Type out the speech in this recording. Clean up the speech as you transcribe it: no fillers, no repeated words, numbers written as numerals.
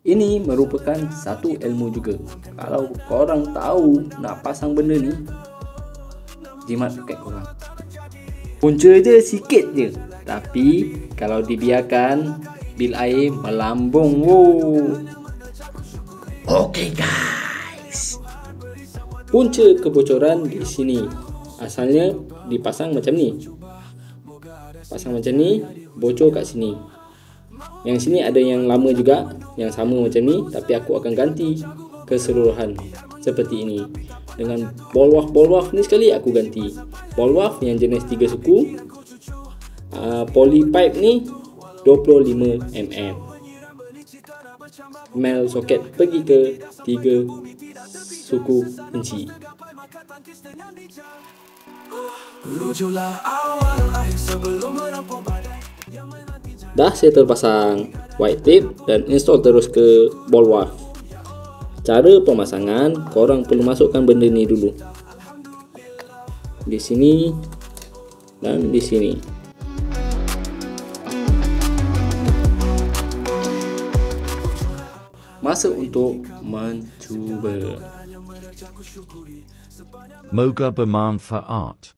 Ini merupakan satu ilmu juga. Kalau korang tahu nak pasang benda ni, jimat poket korang. Punca je sikit je, tapi kalau dibiarkan, bil air melambung. Okey guys, punca kebocoran di sini. Asalnya dipasang macam ni. Pasang macam ni, bocor kat sini. Yang sini ada yang lama juga, yang sama macam ni, tapi aku akan ganti keseluruhan seperti ini. Dengan ball valve ni sekali aku ganti. Ball valve yang jenis 3 suku. Poly pipe ni 25 mm. Male socket pergi ke 3 suku inci. Dah saya terpasang white tape dan install terus ke ball valve. Cara pemasangan, korang perlu masukkan benda ni dulu di sini dan di sini. Masa untuk mencuba. Moga bermanfaat.